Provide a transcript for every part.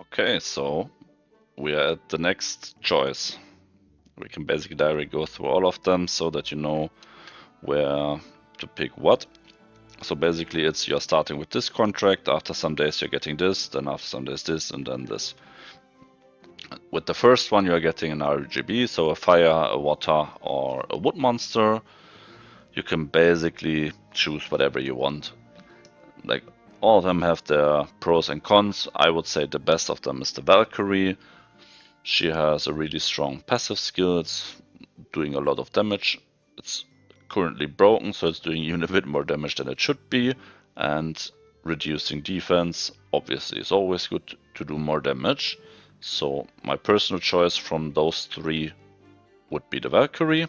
Okay, so we are at the next choice. We can basically directly go through all of them so that you know where to pick what. So basically it's you're starting with this contract, after some days you're getting this, then after some days this, and then this. With the first one you're getting an RGB, so a fire, a water, or a wood monster. You can basically choose whatever you want. Like, all of them have their pros and cons. I would say the best of them is the Valkyrie. She has a really strong passive skill. It's doing a lot of damage. It's currently broken, so it's doing even a bit more damage than it should be. And reducing defense obviously is always good to do more damage. So my personal choice from those three would be the Valkyrie.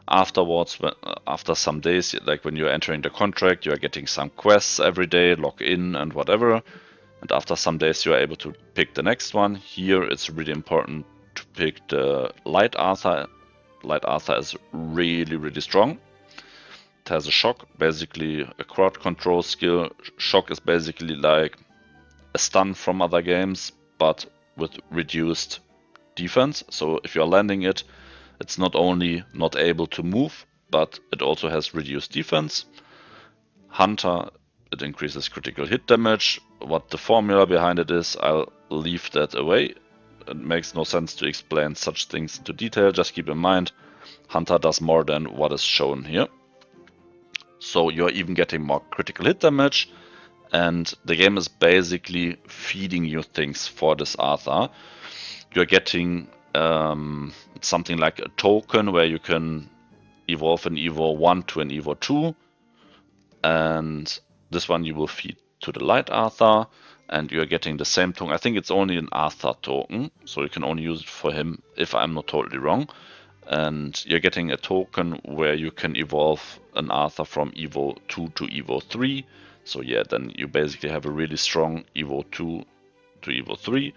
Afterwards, after some days, like when you're entering the contract, you are getting some quests every day, log in and whatever. And after some days, you are able to pick the next one. Here, it's really important to pick the Light Arthur. Light Arthur is really, really strong. It has a shock, basically a crowd control skill. Shock is basically like a stun from other games, but with reduced defense. So if you're landing it, it's not only not able to move, but it also has reduced defense. Hunter, it increases critical hit damage. What the formula behind it is, I'll leave that away. It makes no sense to explain such things into detail. Just keep in mind, Hunter does more than what is shown here. So you're even getting more critical hit damage, and the game is basically feeding you things for this Arthur. You're getting something like a token where you can evolve an Evo 1 to an Evo 2, and this one you will feed to the Light Arthur, and you're getting the same token. I think it's only an Arthur token, so you can only use it for him if I'm not totally wrong. And you're getting a token where you can evolve an Arthur from Evo 2 to Evo 3. So yeah, then you basically have a really strong Evo 2 to Evo 3.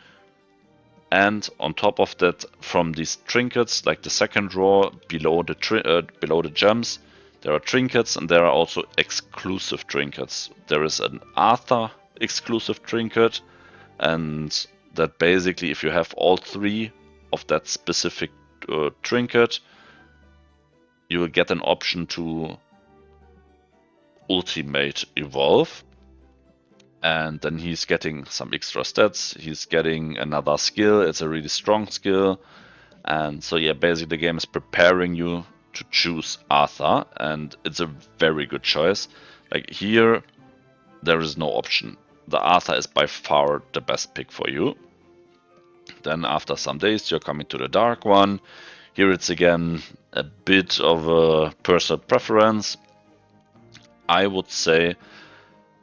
And on top of that, from these trinkets, like the second row below the gems, there are trinkets and there are also exclusive trinkets. There is an Arthur exclusive trinket, and that basically, if you have all three of that specific trinket, you will get an option to ultimate evolve. And then he's getting some extra stats. He's getting another skill. It's a really strong skill. And so yeah, basically the game is preparing you to choose Arthur, and it's a very good choice. Like here, there is no option. The Arthur is by far the best pick for you. Then after some days, you're coming to the Dark One. Here it's again a bit of a personal preference. I would say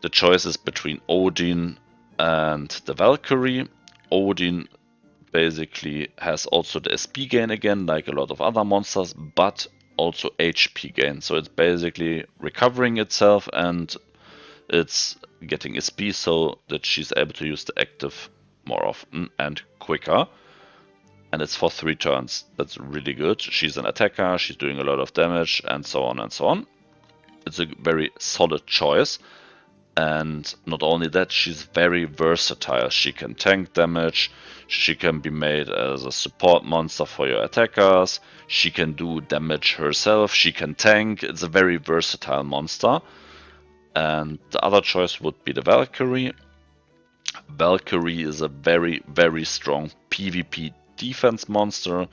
the choice is between Odin and the Valkyrie. Odin basically has also the SP gain again, like a lot of other monsters, but also HP gain. So it's basically recovering itself and it's getting SP so that she's able to use the active more often and quicker. And it's for 3 turns. That's really good. She's an attacker, she's doing a lot of damage, and so on and so on. It's a very solid choice. And not only that, she's very versatile. She can tank damage, she can be made as a support monster for your attackers, she can do damage herself, she can tank. It's a very versatile monster. And the other choice would be the Valkyrie. Valkyrie is a very, very strong PvP defense monster.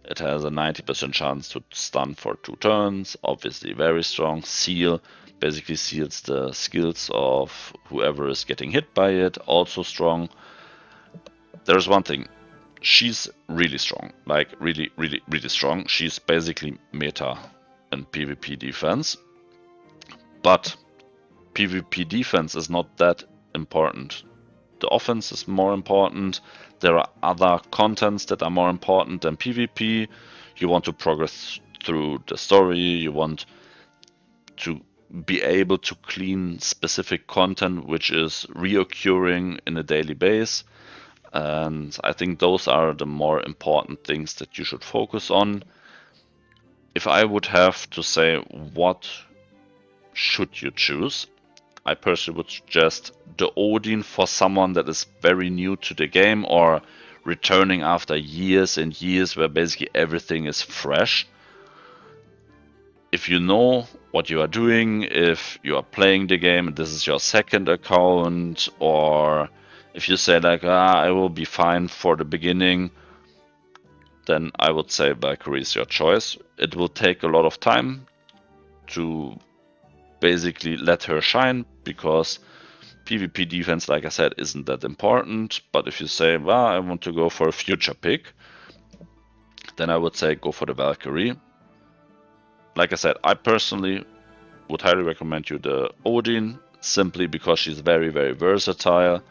It has a 90% chance to stun for 2 turns, obviously very strong. Seal basically seals the skills of whoever is getting hit by it, also strong. There's one thing, she's really strong, like really, really, really strong. She's basically meta in PvP defense, but PvP defense is not that important. The offense is more important. There are other contents that are more important than PvP. You want to progress through the story, you want to be able to clean specific content which is reoccurring in a daily base. And I think those are the more important things that you should focus on. If I would have to say what should you choose, I personally would suggest the Odin for someone that is very new to the game or returning after years and years where basically everything is fresh. If you know what you are doing, if you are playing the game, this is your second account, or if you say like, I will be fine for the beginning, then I would say Valkyrie is your choice. It will take a lot of time to basically let her shine, because PvP defense, like I said, isn't that important. But if you say, well, I want to go for a future pick, then I would say go for the Valkyrie. Like I said, I personally would highly recommend you the Odin, simply because she's very, very versatile.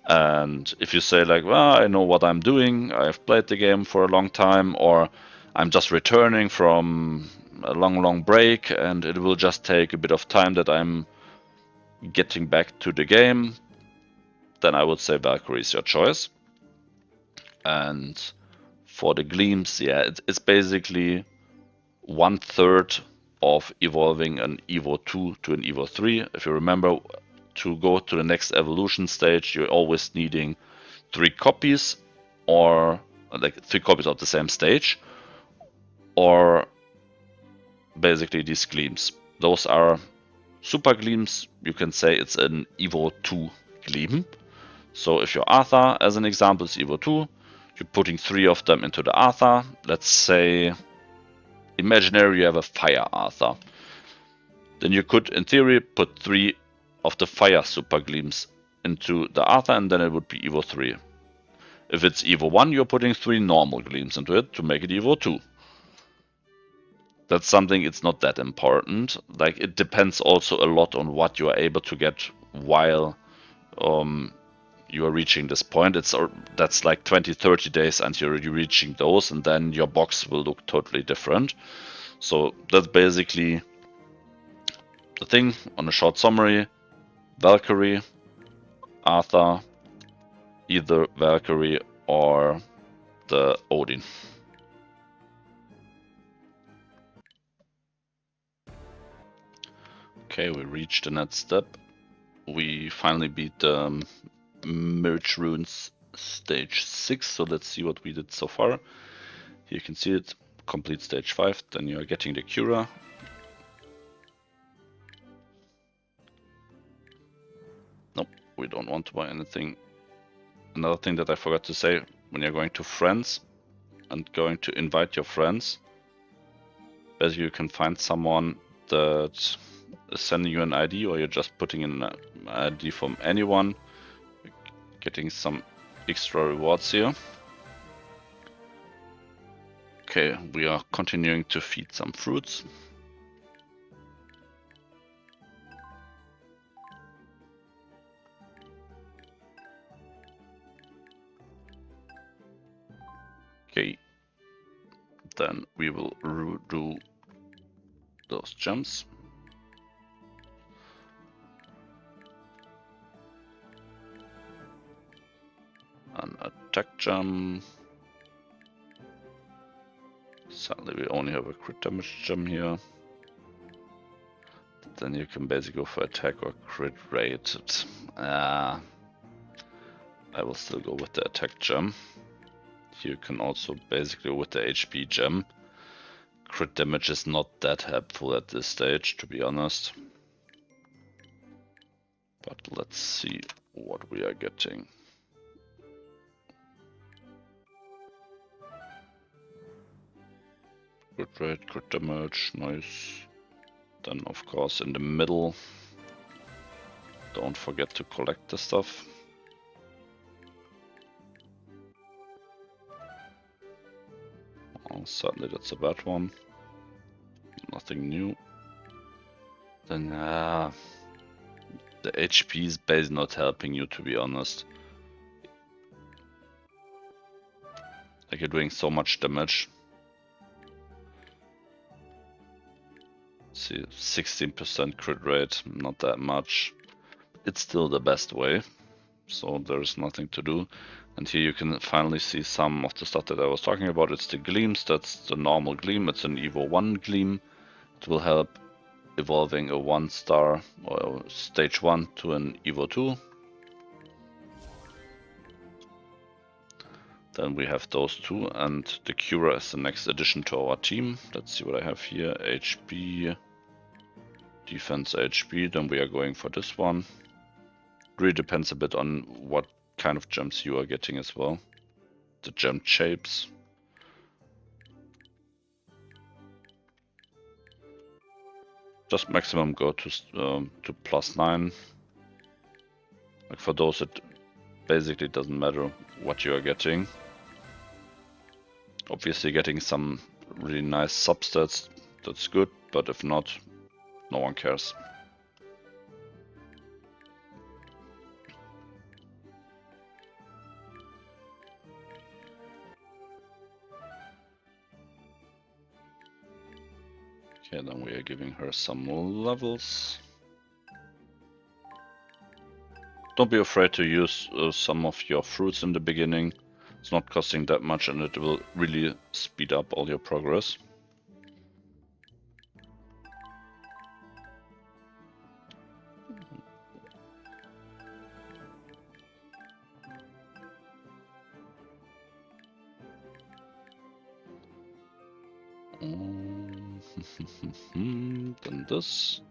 And if you say like, well, I know what I'm doing, I've played the game for a long time, or I'm just returning from a long, long break and it will just take a bit of time that I'm getting back to the game, then I would say Valkyrie is your choice. And for the Gleams, yeah, it's basically 1/3 of evolving an Evo 2 to an Evo 3. If you remember, to go to the next evolution stage, you're always needing 3 copies, or like 3 copies of the same stage, or basically these Gleams. Those are Super Gleams. You can say it's an Evo 2 Gleam. So if your Arthur, as an example, is Evo 2, you're putting 3 of them into the Arthur. Let's say, imaginary you have a Fire Arthur. Then you could, in theory, put 3 of the Fire Super Gleams into the Arthur, and then it would be Evo 3. If it's Evo 1, you're putting 3 normal Gleams into it to make it Evo 2. That's something, it's not that important. Like, it depends also a lot on what you are able to get while you are reaching this point. That's like 20-30 days until you're reaching those, and then your box will look totally different. So that's basically the thing. On a short summary: Valkyrie, Arthur, either Valkyrie or the Odin. Okay, we reached the next step. We finally beat the Mirage Runes stage 6, so let's see what we did so far. Here you can see it, complete stage 5, then you are getting the Cura. Nope, we don't want to buy anything. Another thing that I forgot to say, when you're going to friends and going to invite your friends, basically you can find someone that is sending you an ID, or you're just putting in an ID from anyone, getting some extra rewards here. Okay, we are continuing to feed some fruits. Okay, then we will do those gems. An attack gem. Sadly, we only have a crit damage gem here. Then you can basically go for attack or crit rate. I will still go with the attack gem. You can also basically go with the HP gem. Crit damage is not that helpful at this stage, to be honest. But let's see what we are getting. Crit rate, crit damage, nice. Then of course in the middle, don't forget to collect the stuff. Oh, certainly that's a bad one. Nothing new. Then the HP is basically not helping you, to be honest. Like, you're doing so much damage. See, 16% crit rate, not that much. It's still the best way, so there's nothing to do. And here you can finally see some of the stuff that I was talking about. It's the Gleams, that's the normal Gleam, it's an Evo 1 Gleam. It will help evolving a 1-star or stage 1 to an Evo 2. Then we have those two, and the Cura is the next addition to our team. Let's see what I have here. HP, defense HP, then we are going for this one. Really depends a bit on what kind of gems you are getting as well. The gem shapes. Just maximum go to +9. Like for those, it basically doesn't matter what you are getting. Obviously getting some really nice substats, that's good, but if not, no one cares. Okay, then we are giving her some more levels. Don't be afraid to use some of your fruits in the beginning. It's not costing that much and it will really speed up all your progress. Then this.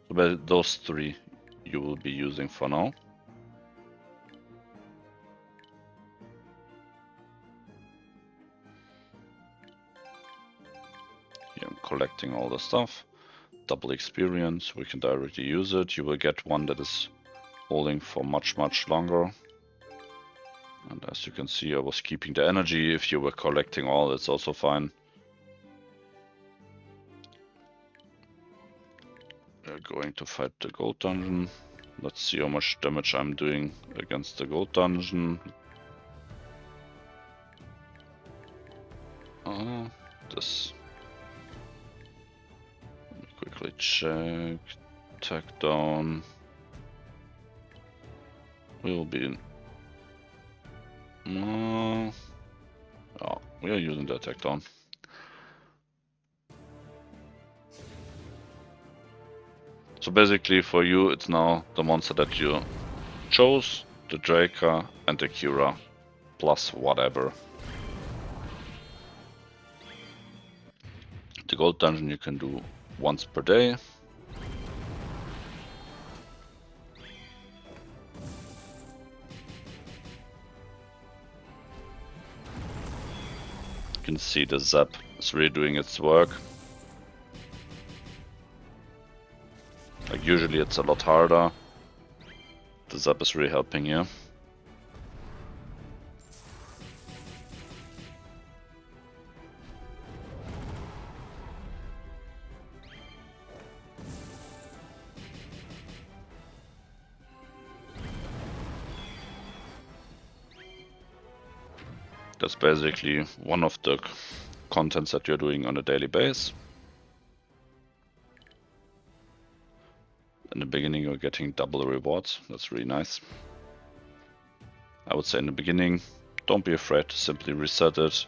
Well, those three you will be using for now. Here I'm collecting all the stuff. Double experience, we can directly use it. You will get one that is holding for much longer. And as you can see, I was keeping the energy. If you were collecting all, it's also fine. We're going to fight the gold dungeon. Let's see how much damage I'm doing against the gold dungeon. This. Let me quickly check. Attack down. We'll be. Oh, we are using the attack down. So basically for you it's now the monster that you chose, the Draca and the Cura, plus whatever. The gold dungeon you can do once per day. You can see the zap is really doing its work. Like usually it's a lot harder. The zap is really helping here. That's basically one of the contents that you're doing on a daily basis. In the beginning you're getting double the rewards, that's really nice. I would say in the beginning, don't be afraid to simply reset it.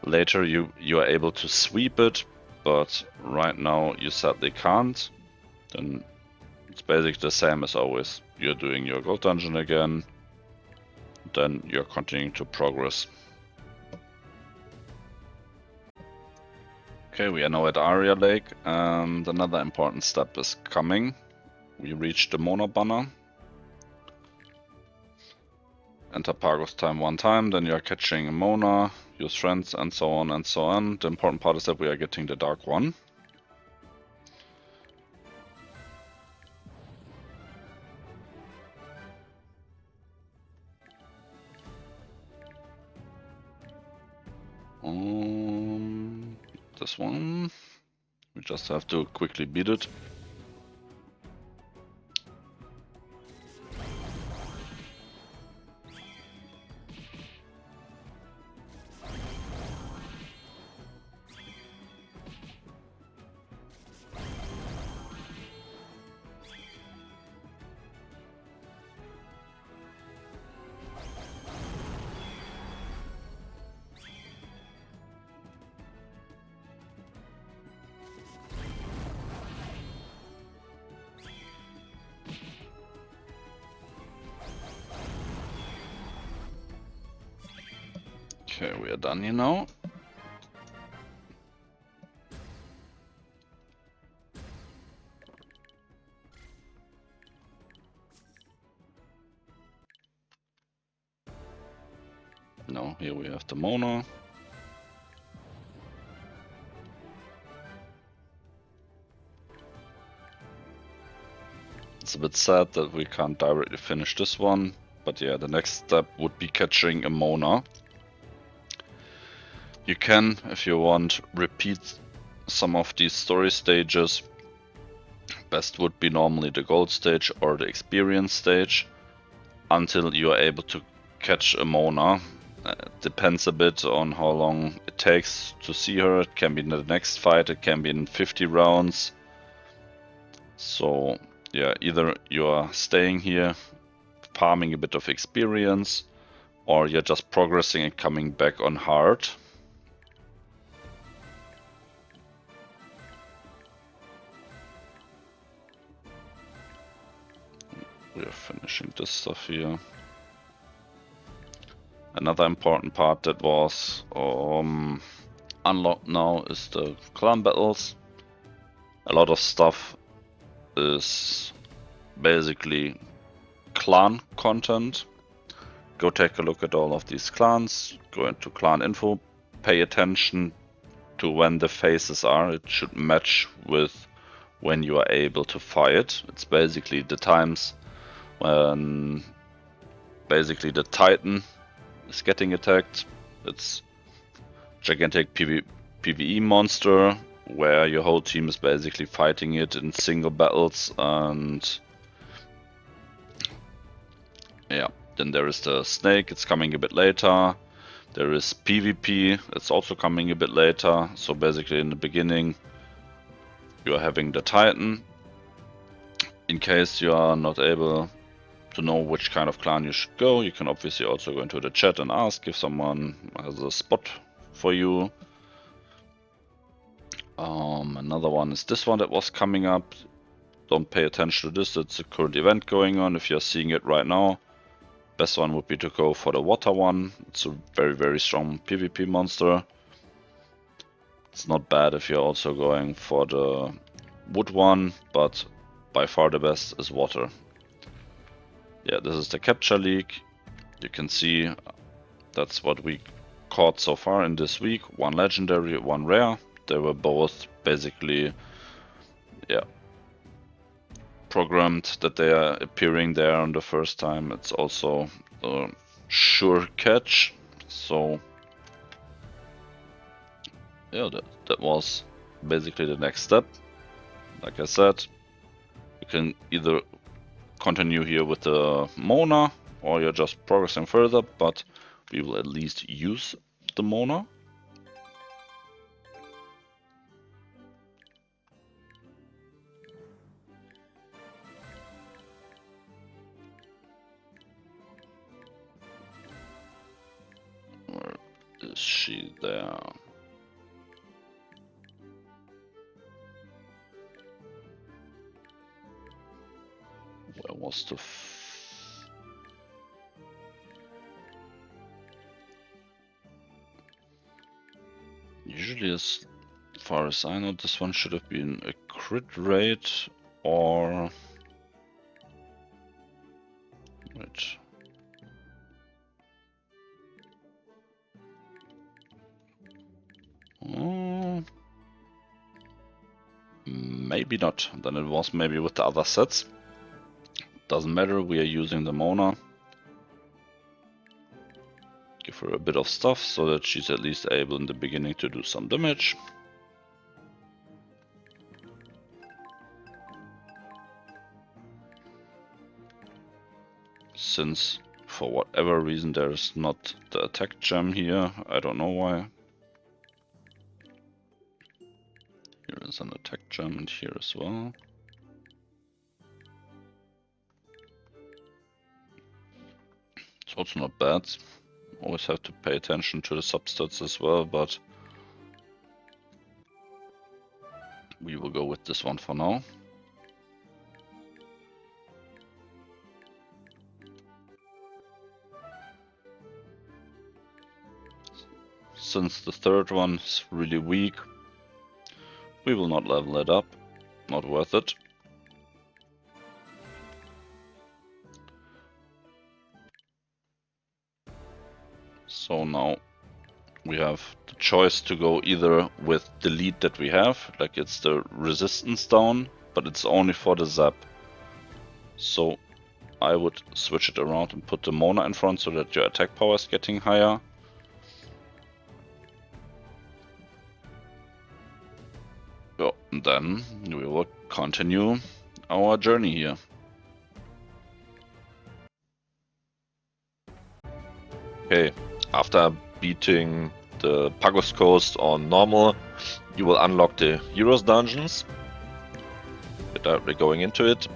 Later you are able to sweep it, but right now you sadly can't. Then it's basically the same as always. You're doing your gold dungeon again, then you're continuing to progress. Okay, we are now at Aria Lake, and another important step is coming. We reached the Mona banner. Enter Pagos time 1 time, then you are catching a Mona, use friends, and so on and so on. The important part is that we are getting the Dark One. This one. We just have to quickly beat it. Okay, we are done here now. Now here we have the Mona. It's a bit sad that we can't directly finish this one, but yeah, the next step would be catching a Mona. You can, if you want, repeat some of these story stages. Best would be normally the gold stage or the experience stage until you are able to catch a Mona. Depends a bit on how long it takes to see her. It can be in the next fight, it can be in 50 rounds. So yeah, either you are staying here, farming a bit of experience, or you're just progressing and coming back on hard. We are finishing this stuff here. Another important part that was unlocked now is the clan battles. A lot of stuff is basically clan content. Go take a look at all of these clans, go into clan info, pay attention to when the phases are. It should match with when you are able to fight. It's basically the times when basically the Titan is getting attacked. It's gigantic PvE monster where your whole team is basically fighting it in single battles, and yeah, then there is the snake, it's coming a bit later. There is PvP, it's also coming a bit later. So basically in the beginning you are having the Titan. In case you are not able to know which kind of clan you should go, you can obviously also go into the chat and ask if someone has a spot for you. Another one is this one that was coming up. Don't pay attention to this, it's a current event going on. If you're seeing it right now, best one would be to go for the water one. It's a very strong PvP monster. It's not bad if you're also going for the wood one, but by far the best is water. Yeah, this is the capture league. You can see that's what we caught so far in this week. One legendary, one rare. They were both basically, yeah, programmed that they are appearing there on the first time. It's also a sure catch. So yeah, that was basically the next step. Like I said, you can either continue here with the Mona or you're just progressing further, but we will at least use the Mona. Where is she there? Where was the usually, as far as I know, this one should have been a crit rate or wait. Oh, maybe not. Then it was maybe with the other sets. Doesn't matter, we are using the Mona. Give her a bit of stuff so that she's at least able in the beginning to do some damage. Since for whatever reason there's not the attack gem here, I don't know why. Here is an attack gem and here as well. It's also not bad. Always have to pay attention to the substats as well, but we will go with this one for now. since the third one is really weak, we will not level it up. Not worth it. So now we have the choice to go either with the lead that we have, like it's the resistance down, but it's only for the zap. So I would switch it around and put the Mona in front so that your attack power is getting higher. Oh, and then we will continue our journey here. Okay, after beating the Pagos Coast on normal, you will unlock the Heroes dungeons. We're going into it.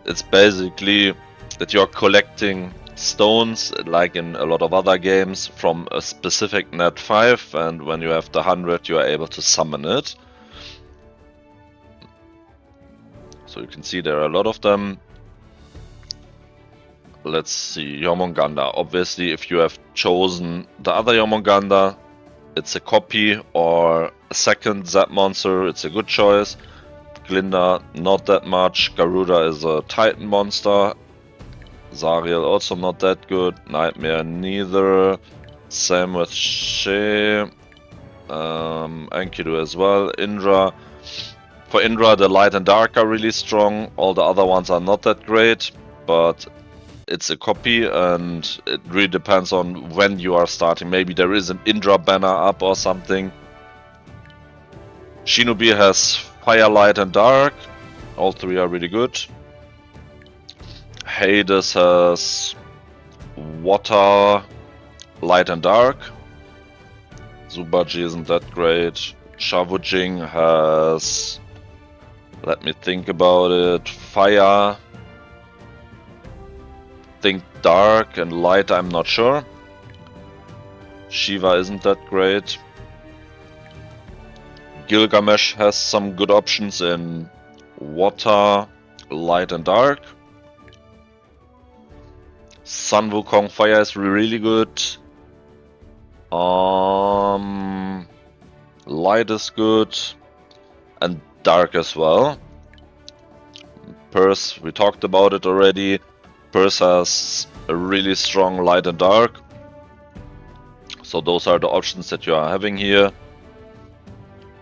It's basically that you're collecting stones, like in a lot of other games, from a specific net 5, and when you have the 100, you are able to summon it. So you can see there are a lot of them. Let's see, Jormungandr. Obviously, if you have chosen the other Jormungandr, it's a copy or a second Zap monster, it's a good choice. Glinda, not that much. Garuda is a Titan monster. Zariel also not that good. Nightmare neither. Same with Shay. Enkidu as well. Indra. For Indra, the light and dark are really strong. All the other ones are not that great, but it's a copy and it really depends on when you are starting. Maybe there is an Indra banner up or something. Shinobi has fire, light and dark. All three are really good. Hades has water, light and dark. Zubaji isn't that great. Shavujing has, let me think about it, fire, think dark and light, I'm not sure. Shiva isn't that great. Gilgamesh has some good options in water, light and dark. Sun Wukong fire is really good. Light is good. And dark as well. Purse, we talked about it already. Purse has a really strong light and dark. So those are the options that you are having here.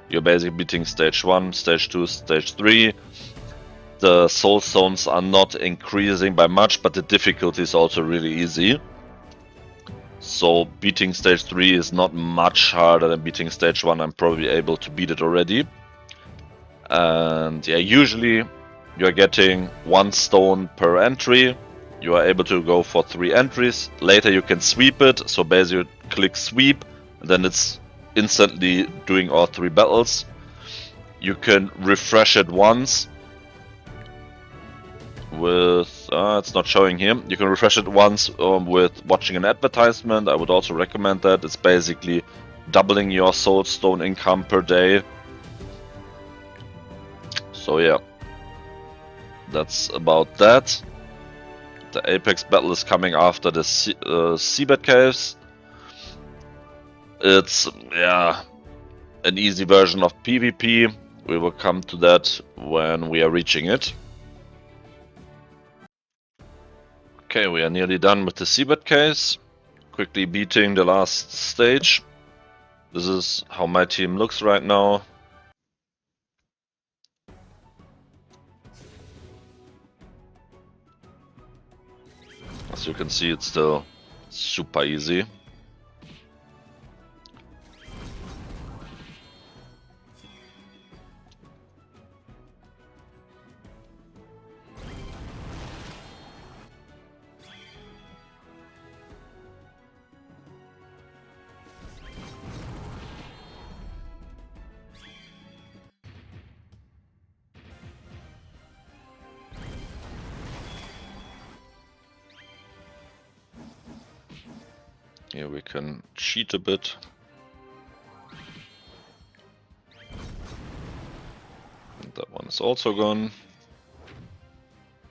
You're basically beating stage 1, stage 2, stage 3. The soul stones are not increasing by much, but the difficulty is also really easy. So beating stage 3 is not much harder than beating stage 1. I'm probably able to beat it already. And yeah, usually you're getting 1 stone per entry. You are able to go for 3 entries. Later you can sweep it. So basically you click sweep, and then it's instantly doing all 3 battles. You can refresh it once with, it's not showing here. You can refresh it once with watching an advertisement. I would also recommend that. It's basically doubling your soul stone income per day. So yeah, that's about that. The Apex battle is coming after the Seabed Caves. It's, yeah, an easy version of PvP. We will come to that when we are reaching it. Okay, we are nearly done with the Seabed Caves. Quickly beating the last stage. This is how my team looks right now. As you can see, it's still super easy. Here we can cheat a bit. And that one is also gone.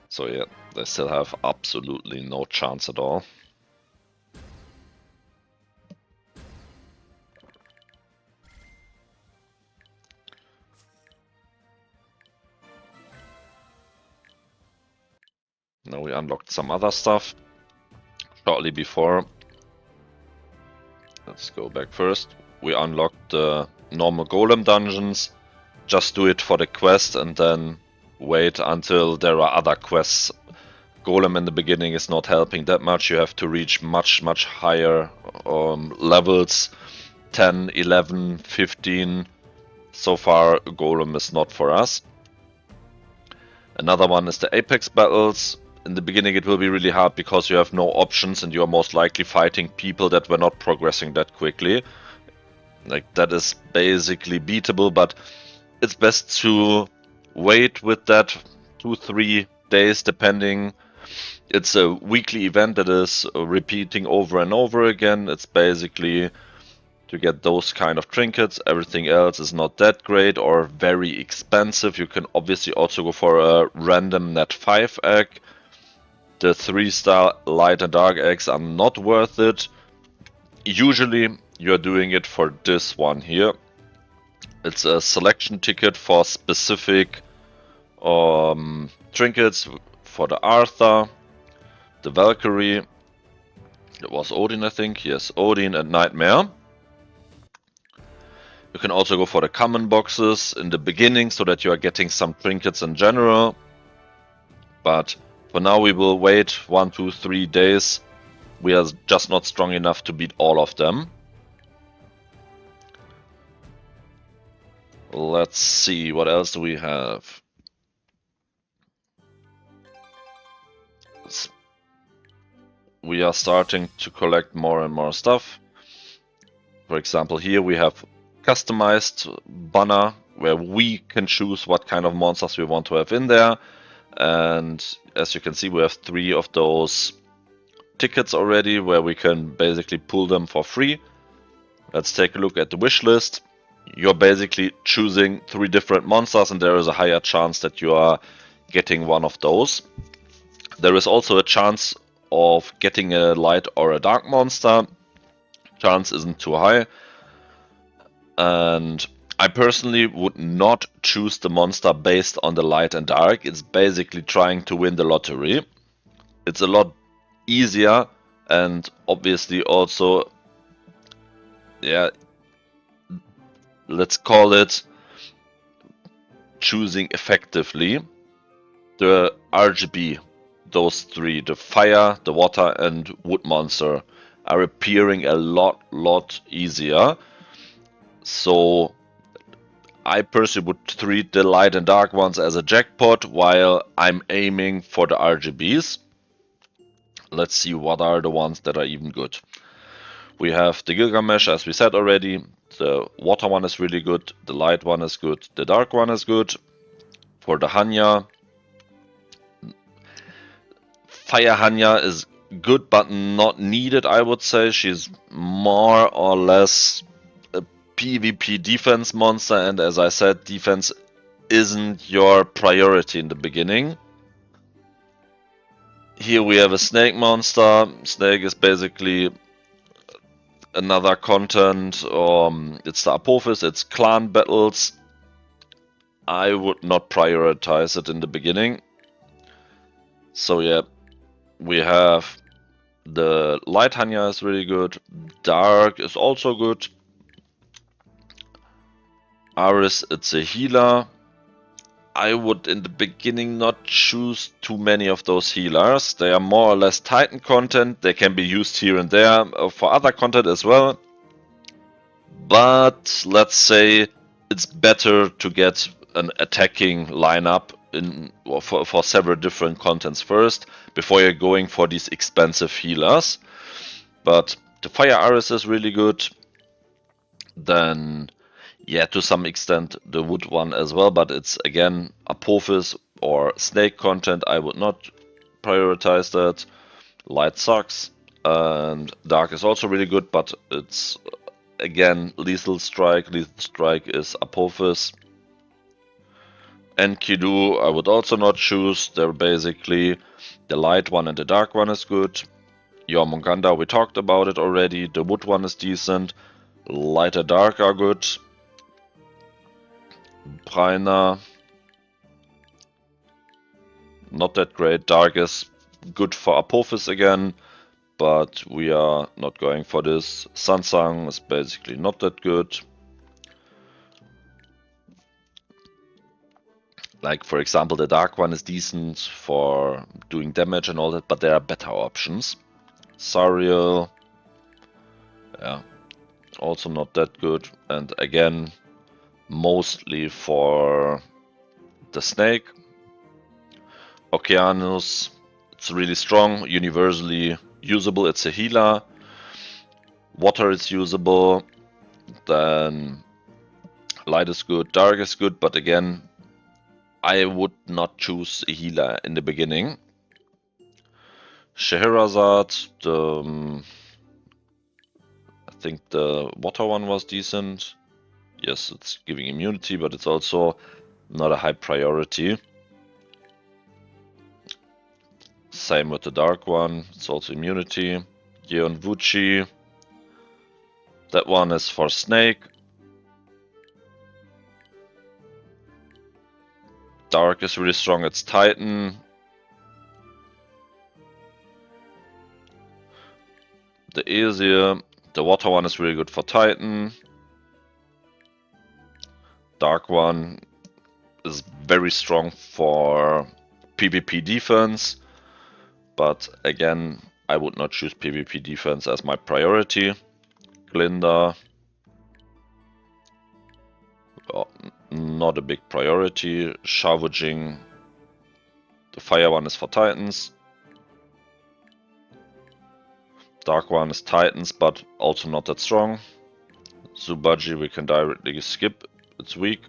So yeah, they still have absolutely no chance at all. Now we unlocked some other stuff shortly before. Let's go back first. We unlocked the normal golem dungeons. Just do it for the quest and then wait until there are other quests. Golem in the beginning is not helping that much. You have to reach much higher levels, 10, 11, 15. So far, Golem is not for us. Another one is the Apex battles. In the beginning it will be really hard because you have no options and you are most likely fighting people that were not progressing that quickly. Like, that is basically beatable, but it's best to wait with that 2-3 days depending. It's a weekly event that is repeating over and over again. It's basically to get those kind of trinkets. Everything else is not that great or very expensive. You can obviously also go for a random net 5 egg. The 3-star light and dark eggs are not worth it. Usually you're doing it for this one here. It's a selection ticket for specific trinkets for the Arthur, the Valkyrie, it was Odin I think, yes, Odin and Nightmare. You can also go for the common boxes in the beginning so that you are getting some trinkets in general. But for now we will wait 1, 2, 3 days. We are just not strong enough to beat all of them. Let's see, what else do we have? We are starting to collect more and more stuff. For example, here we have customized banner where we can choose what kind of monsters we want to have in there. And as you can see, we have 3 of those tickets already where we can basically pull them for free. Let's take a look at the wish list. You're basically choosing 3 different monsters and there is a higher chance that you are getting one of those. There is also a chance of getting a light or a dark monster. Chance isn't too high. And I personally would not choose the monster based on the light and dark. It's basically trying to win the lottery. It's a lot easier and obviously also, yeah, let's call it choosing effectively. The RGB, those 3, the fire, the water and wood monster, are appearing a lot easier. So I personally would treat the light and dark ones as a jackpot while I'm aiming for the RGBs. Let's see what are the ones that are even good. We have the Gilgamesh, as we said already. The water one is really good, the light one is good, the dark one is good. For the Hanya, Fire Hanya is good but not needed, I would say. She's more or less a PvP defense monster, and as I said, defense isn't your priority in the beginning. Here we have a snake monster. Snake is basically another content. It's the Apophis, it's clan battles. I would not prioritize it in the beginning. So yeah, we have the light Hanya is really good. Dark is also good. Aris, it's a healer. I would in the beginning not choose too many of those healers. They are more or less Titan content. They can be used here and there for other content as well. But let's say it's better to get an attacking lineup for several different contents first before you're going for these expensive healers. But the Fire Aris is really good. Then, yeah, to some extent the wood one as well, but it's again Apophis or snake content. I would not prioritize that. Light sucks, and dark is also really good, but it's again lethal strike. Lethal strike is Apophis. Enkidu I would also not choose. They're basically the light one and the dark one is good. Jormungandr, we talked about it already. The wood one is decent. Light and dark are good. Praina, not that great. Dark is good for Apophis again, but we are not going for this. Sansang is basically not that good. Like, for example, the Dark One is decent for doing damage and all that, but there are better options. Sariel, yeah, also not that good. And again, mostly for the Snake. Okeanos, it's really strong, universally usable, it's a healer. Water is usable, then Light is good, Dark is good, but again, I would not choose a healer in the beginning. Scheherazade, I think the water one was decent. Yes, it's giving immunity, but it's also not a high priority. Same with the dark one, it's also immunity. Yeon Wuchi, that one is for Snake. Dark is really strong, it's Titan. The Aesir, the water one is really good for Titan. Dark one is very strong for PvP defense, but again, I would not choose PvP defense as my priority. Glinda, oh, not a big priority. Sha Wujing, the fire one is for Titans. Dark one is Titans, but also not that strong. Subaji we can directly skip, it's weak.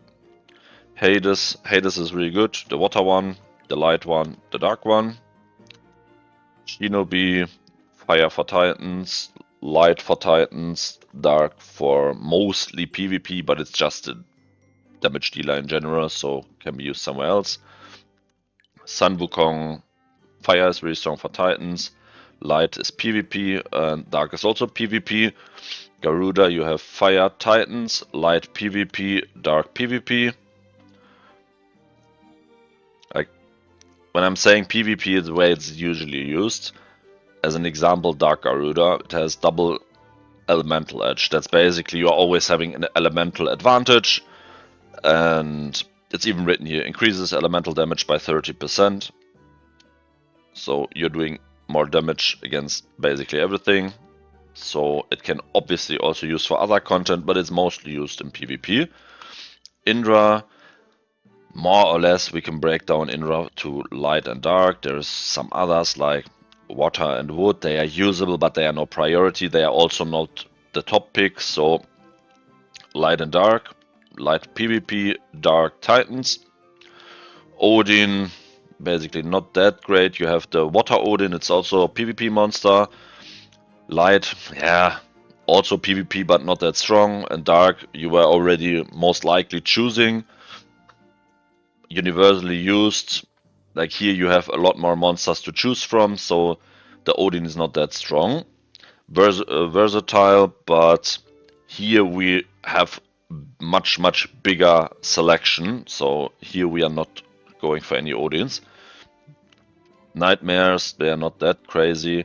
Hades is really good, the water one, the light one, the dark one. Shinobi, fire for Titans, light for Titans, dark for mostly PvP, but it's just a damage dealer in general, so can be used somewhere else. Sun Wukong, fire is really strong for Titans, light is PvP, and dark is also PvP. Garuda, you have fire Titans, light PvP, dark PvP. Like, when I'm saying PvP, is the way it's usually used. As an example, Dark Garuda, it has double elemental edge. That's basically you're always having an elemental advantage, and it's even written here, increases elemental damage by 30%. So you're doing more damage against basically everything. So it can obviously also use for other content, but it's mostly used in PvP. Indra, more or less we can break down Indra to light and dark. There's some others like water and wood. They are usable, but they are no priority. They are also not the top picks. So light and dark, light PvP, dark Titans. Odin, basically not that great. You have the water Odin, it's also a PvP monster. Light, yeah, also PvP, but not that strong. And dark, you were already most likely choosing. Universally used, like here you have a lot more monsters to choose from, so the Odin is not that strong. Versatile, but here we have much bigger selection, so here we are not going for any Odins. Nightmares, they are not that crazy.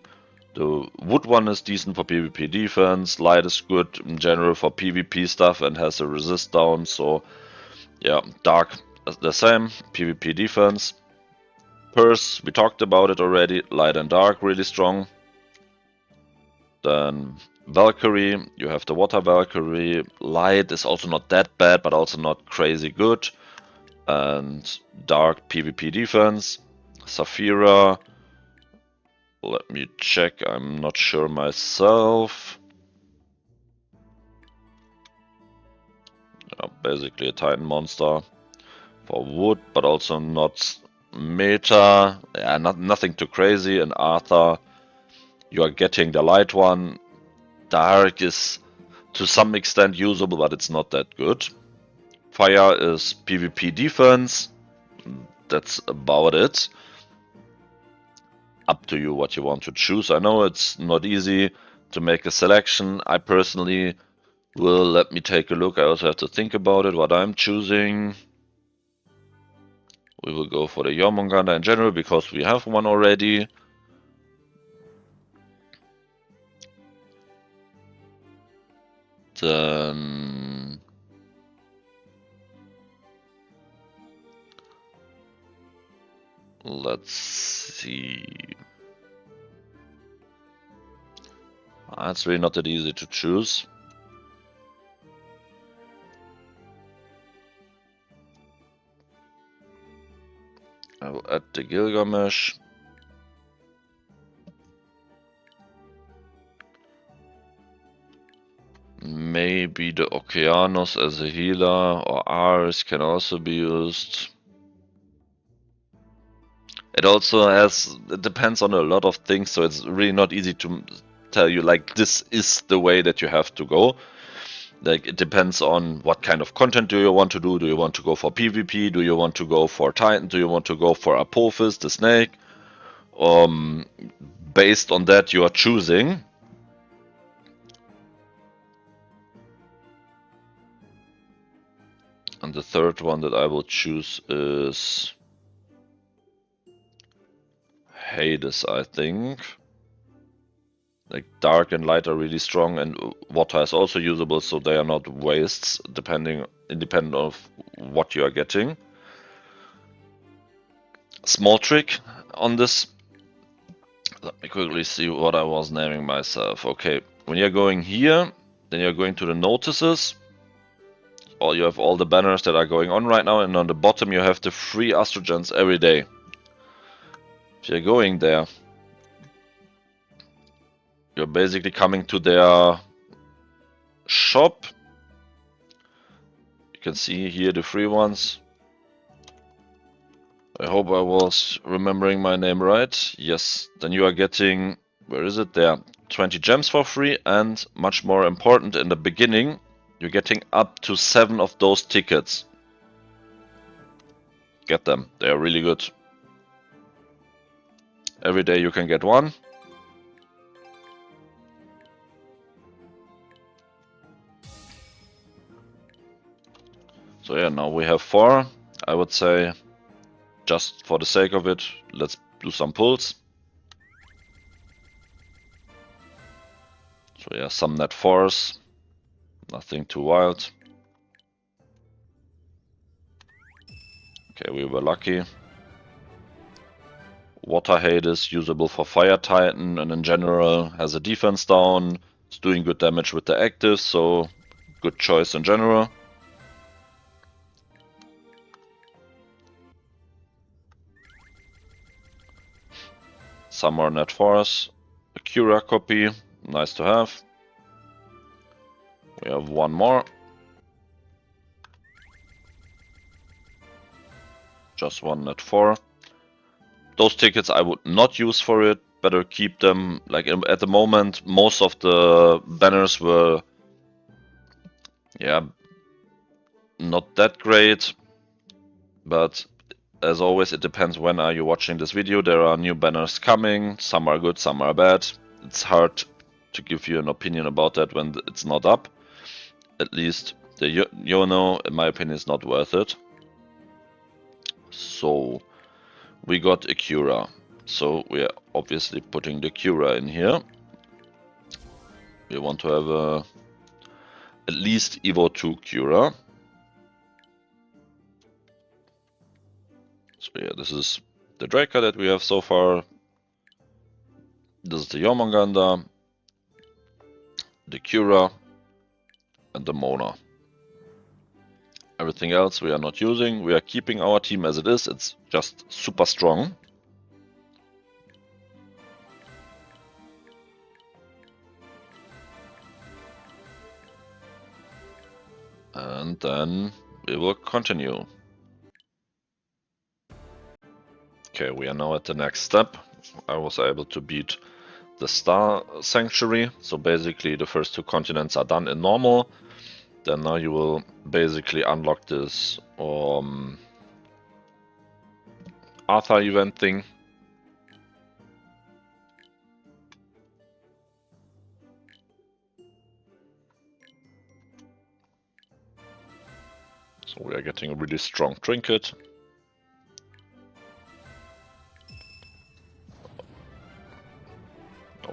The wood one is decent for PvP defense, light is good in general for PvP stuff and has a resist down, so yeah, dark the same, PvP defense. Purse, we talked about it already, light and dark, really strong. Then Valkyrie, you have the water Valkyrie. Light is also not that bad, but also not crazy good. And dark PvP defense. Saphira, let me check, I'm not sure myself. Basically a Titan monster. For wood, but also not meta. Yeah, nothing too crazy. And Arthur, you are getting the light one. Dark is to some extent usable, but it's not that good. Fire is PvP defense. That's about it. Up to you what you want to choose. I know it's not easy to make a selection. I personally will, let me take a look. I also have to think about it, what I'm choosing. We will go for the Jormungandr in general because we have one already. Then let's see. It's really not that easy to choose. I will add the Gilgamesh. Maybe the Okeanos as a healer or Ares can also be used. It also it depends on a lot of things, so it's really not easy to tell you like this is the way that you have to go. Like it depends on what kind of content do you want to do. Do you want to go for PvP? Do you want to go for Titan? Do you want to go for Apophis, the snake? Based on that you are choosing. And the third one that I will choose is Hades, I think. Like dark and light are really strong, and water is also usable, so they are not wastes, independent of what you are getting. Small trick on this. Let me quickly see what I was naming myself. Okay, when you're going here, then you're going to the notices. Or you have all the banners that are going on right now, and on the bottom you have the free Astrogens every day. If you're going there, you're basically coming to their shop. You can see here the free ones. I hope I was remembering my name right. Yes, then you are getting, where is it there? 20 gems for free, and much more important, in the beginning, you're getting up to 7 of those tickets. Get them, they are really good. Every day you can get one. So yeah, now we have 4. I would say, just for the sake of it, let's do some pulls. So yeah, some net 4s, nothing too wild. Okay, we were lucky. Water Hades, usable for Fire Titan, and in general has a defense down. It's doing good damage with the active, so good choice in general. Some more net 4s. A Cura copy, nice to have. We have one more. Just one net 4. Those tickets I would not use for it. Better keep them. Like at the moment, most of the banners were, yeah, not that great. But as always, it depends when are you watching this video. There are new banners coming. Some are good, some are bad. It's hard to give you an opinion about that when it's not up. At least the Yono, in my opinion, is not worth it. So we got a Cura. So we are obviously putting the Cura in here. We want to have at least Evo 2 Cura. So yeah, this is the Draca that we have so far. This is the Jormungandr, the Cura, and the Mona. Everything else we are not using. We are keeping our team as it is. It's just super strong. And then we will continue. Okay, we are now at the next step. I was able to beat the Star Sanctuary. So basically the first 2 continents are done in normal. Then now you will basically unlock this Arthur event thing. So we are getting a really strong trinket.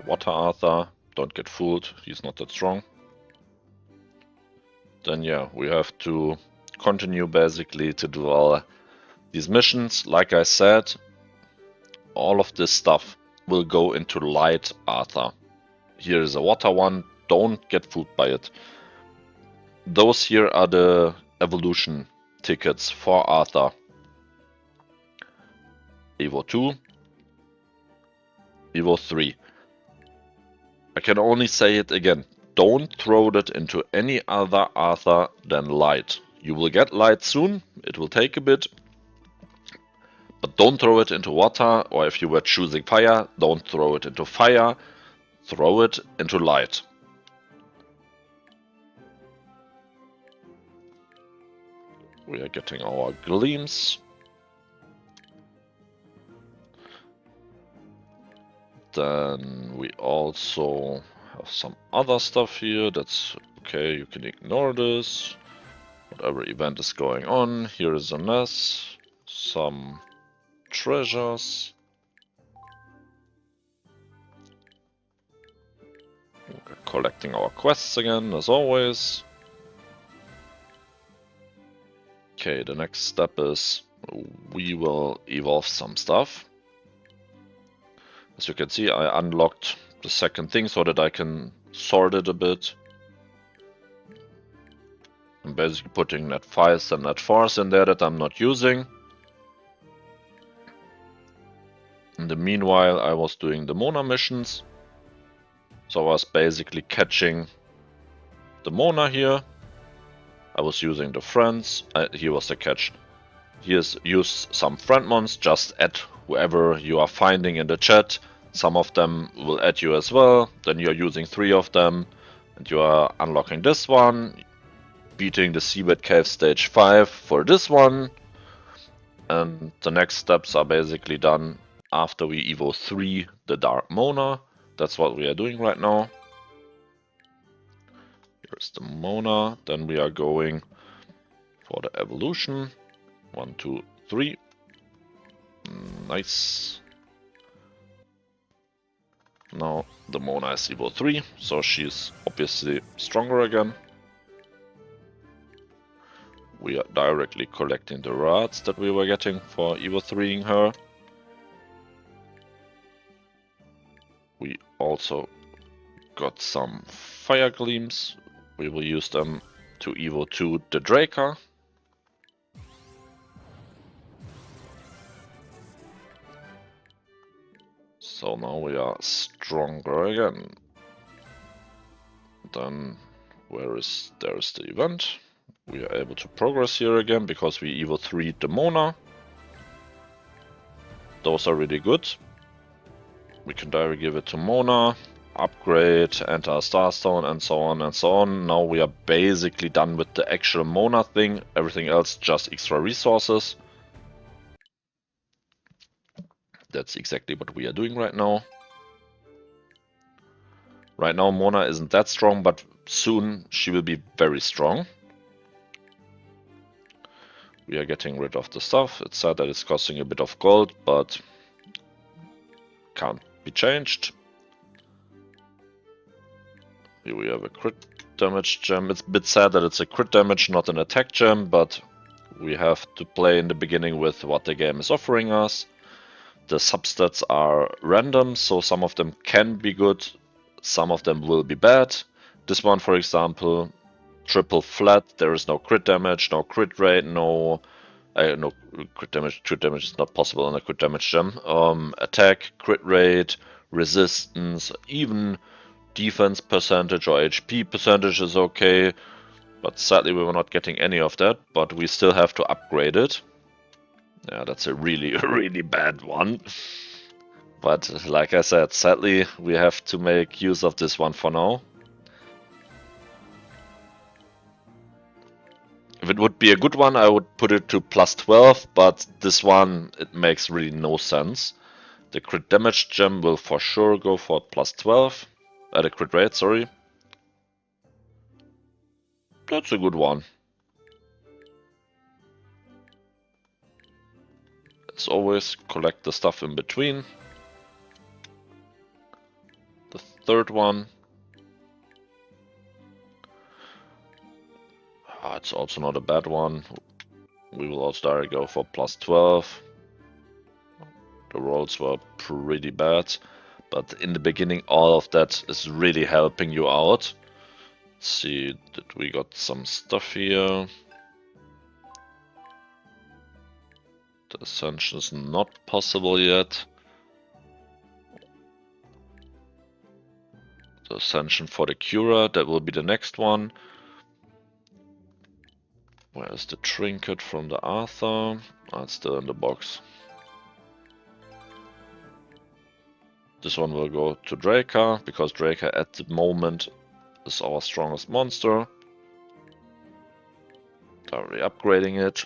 Water Arthur, don't get fooled, he's not that strong. then yeah, we have to continue basically to do all these missions. Like I said, all of this stuff will go into light Arthur. Here is a water one, don't get fooled by it. Those here are the evolution tickets for Arthur. Evo 2, Evo 3. I can only say it again, don't throw that into any other Arthur than light. You will get light soon, it will take a bit, but don't throw it into water, or if you were choosing fire, don't throw it into fire, throw it into light. We are getting our gleams. Then we also have some other stuff here. That's okay, you can ignore this. Whatever event is going on. Here is a mess. Some treasures. We're collecting our quests again, as always. Okay, the next step is we will evolve some stuff. As you can see, I unlocked the second thing so that I can sort it a bit. I'm basically putting net 5s and net 4s in there that I'm not using. In the meanwhile, I was doing the Mona missions. So I was basically catching the Mona here. I was using the friends. Here was the catch. Here's use some friend mons, just add whoever you are finding in the chat. Some of them will add you as well. Then you're using 3 of them and you are unlocking this one. Beating the Seabed Cave stage 5 for this one. And the next steps are basically done after we Evo 3 the Dark Mona. That's what we are doing right now. Here's the Mona. Then we are going for the evolution. 1, 2, 3. Nice. Now the Mona is Evo 3, so she's obviously stronger again. We are directly collecting the rods that we were getting for Evo 3ing her. We also got some fire gleams. We will use them to Evo 2 the Draker. So now we are stronger again. Then there's the event. We are able to progress here again because we Evo 3 the Mona. Those are really good. We can directly give it to Mona, upgrade, enter a Starstone, and so on and so on. Now we are basically done with the actual Mona thing. Everything else just extra resources. That's exactly what we are doing right now. Right now Mona isn't that strong, but soon she will be very strong. We are getting rid of the stuff. It's sad that it's costing a bit of gold, but can't be changed. Here we have a crit damage gem. It's a bit sad that it's a crit damage, not an attack gem, but we have to play in the beginning with what the game is offering us. The substats are random, so some of them can be good, some of them will be bad. This one, for example, triple flat, there is no crit damage, no crit rate, no crit damage. Crit damage is not possible on a crit damage gem. Attack, crit rate, resistance, even defense percentage or HP percentage is okay. But sadly we were not getting any of that, but we still have to upgrade it. Yeah, that's a really bad one. But like I said, sadly we have to make use of this one for now. If it would be a good one, I would put it to plus 12, but this one, it makes really no sense. The crit damage gem will for sure go for plus 12. The crit rate, sorry. That's a good one. As always, collect the stuff in between. The third one. That's also not a bad one. We will also directly go for plus 12. The rolls were pretty bad, but in the beginning all of that is really helping you out. Let's see, did we got some stuff here? The Ascension is not possible yet. The Ascension for the Cura, that will be the next one. Where's the trinket from the Arthur? Oh, it's still in the box. This one will go to Draca, because Draca at the moment is our strongest monster. Already upgrading it.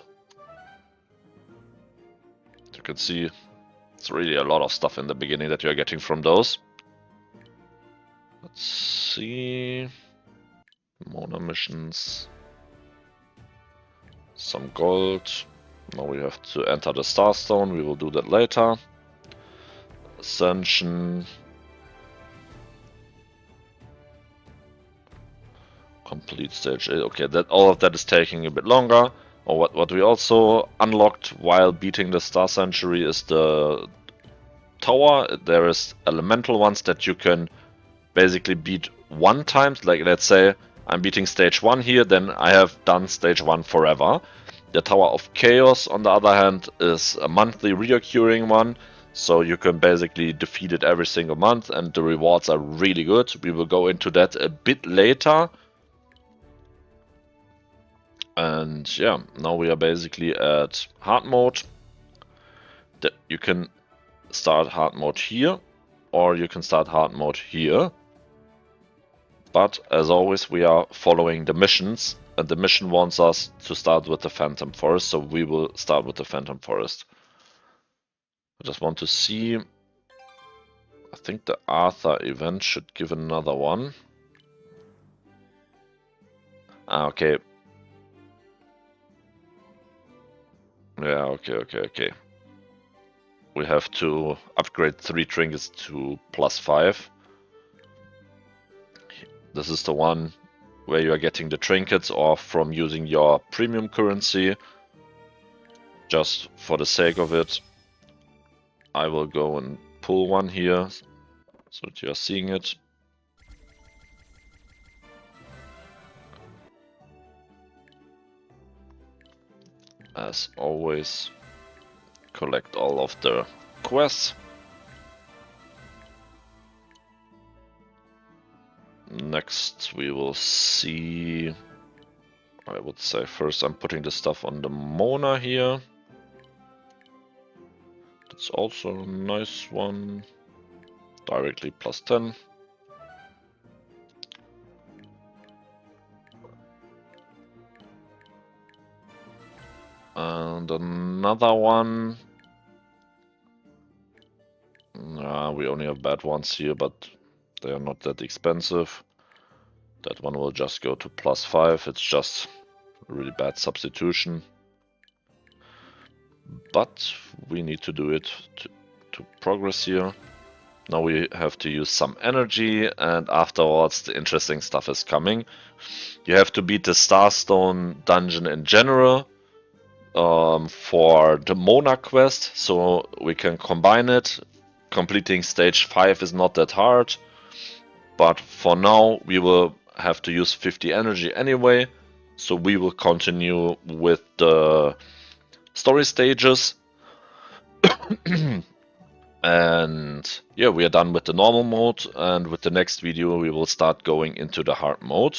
You can see it's really a lot of stuff in the beginning that you're getting from those. Let's see. Mona missions. Some gold. Now we have to enter the Starstone. We will do that later. Ascension. Complete stage 8. Okay, that all of that is taking a bit longer. Or what we also unlocked while beating the Star Sanctuary is the tower. There is elemental ones that you can basically beat one time. Like, let's say I'm beating stage 1 here, then I have done stage 1 forever. The Tower of Chaos, on the other hand, is a monthly reoccurring one, so you can basically defeat it every single month, and the rewards are really good. We will go into that a bit later. And yeah, now we are basically at hard mode. You can start hard mode here, or you can start hard mode here. But as always, we are following the missions, and the mission wants us to start with the Phantom Forest, so we will start with the Phantom Forest. I just want to see. I think the Arthur event should give another one. Okay. Yeah, okay. We have to upgrade 3 trinkets to +5. This is the one where you are getting the trinkets or from using your premium currency. Just for the sake of it, I will go and pull one here so that you are seeing it. As always, collect all of the quests. Next we will see, I would say first I'm putting the stuff on the Mona here. That's also a nice one. Directly +10. And another one. We only have bad ones here, but they are not that expensive. That one will just go to +5. It's just a really bad substitution. But we need to do it to progress here. Now we have to use some energy, and afterwards the interesting stuff is coming. You have to beat the Starstone dungeon in general for the Mona quest, so we can combine it. Completing stage 5 is not that hard, but for now we will have to use 50 energy anyway, so we will continue with the story stages. And yeah, we are done with the normal mode, and with the next video we will start going into the hard mode.